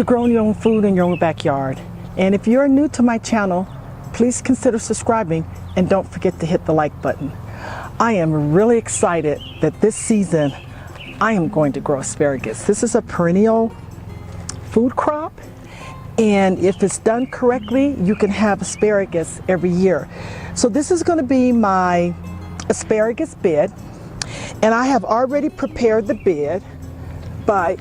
growing your own food in your own backyard. And if you're new to my channel, please consider subscribing and don't forget to hit the like button. I am really excited that this season I am going to grow asparagus. This is a perennial food crop, and if it's done correctly, you can have asparagus every year. So this is going to be my asparagus bed, and I have already prepared the bed by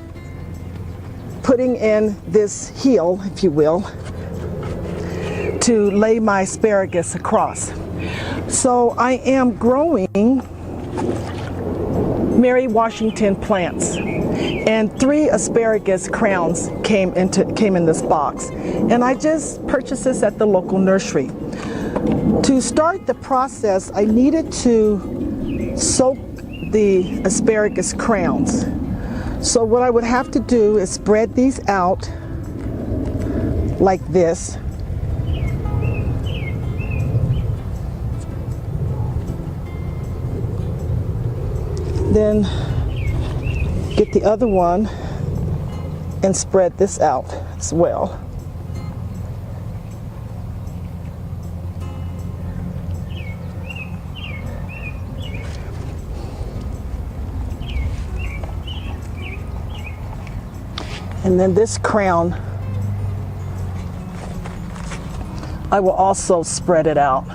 putting in this heel, if you will, to lay my asparagus across. So I am growing Mary Washington plants, and 3 asparagus crowns came in this box, and I just purchased this at the local nursery. To start the process, I needed to soak the asparagus crowns. So what I would have to do is spread these out like this. Then get the other one and spread this out as well. And then this crown, I will also spread it out.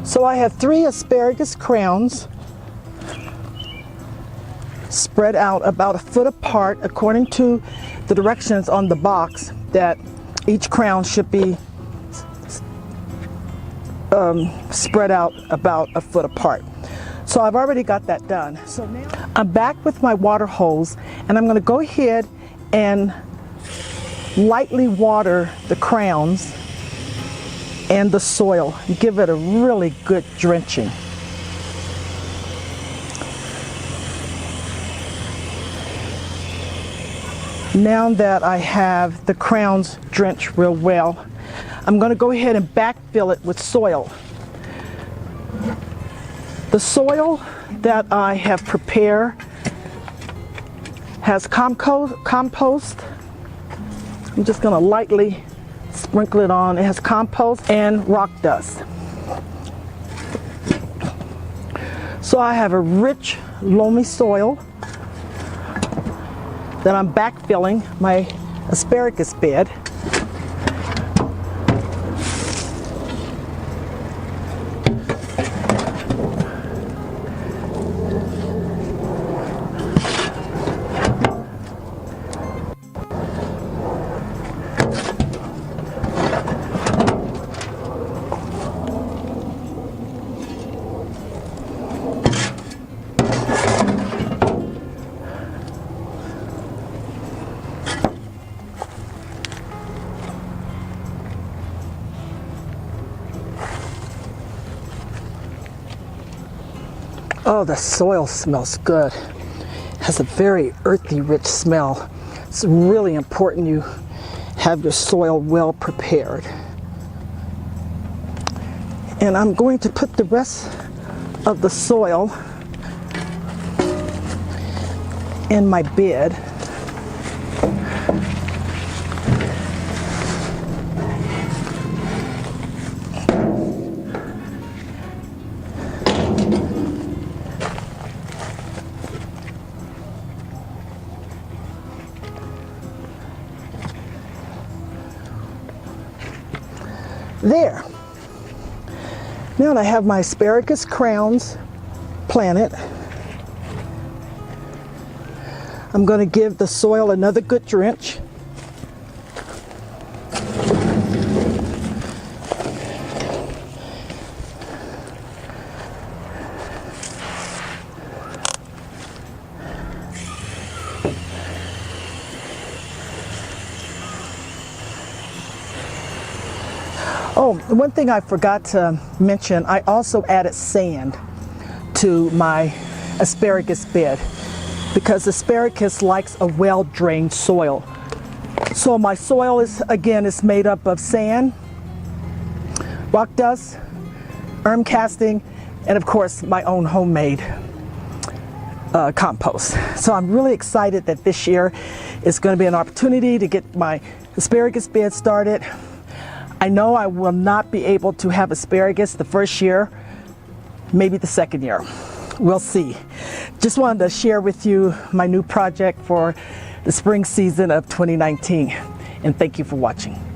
So I have 3 asparagus crowns spread out about 1 foot apart according to the directions on the box that each crown should be spread out about 1 foot apart. So I've already got that done. So now I'm back with my water hose, and I'm going to go ahead and lightly water the crowns and the soil, give it a really good drenching. Now that I have the crowns drenched real well, I'm going to go ahead and backfill it with soil. The soil that I have prepared has compost. I'm just going to lightly sprinkle it on. It has compost and rock dust. So I have a rich, loamy soil that I'm backfilling my asparagus bed. Oh, the soil smells good. It has a very earthy, rich smell. It's really important you have your soil well prepared. And I'm going to put the rest of the soil in my bed. There. Now that I have my asparagus crowns planted, I'm going to give the soil another good drench. Oh, one thing I forgot to mention, I also added sand to my asparagus bed because asparagus likes a well-drained soil. So my soil is made up of sand, rock dust, casting, and of course my own homemade compost. So I'm really excited that this year is going to be an opportunity to get my asparagus bed started. I know I will not be able to have asparagus the first year, maybe the second year. We'll see. Just wanted to share with you my new project for the spring season of 2019. And thank you for watching.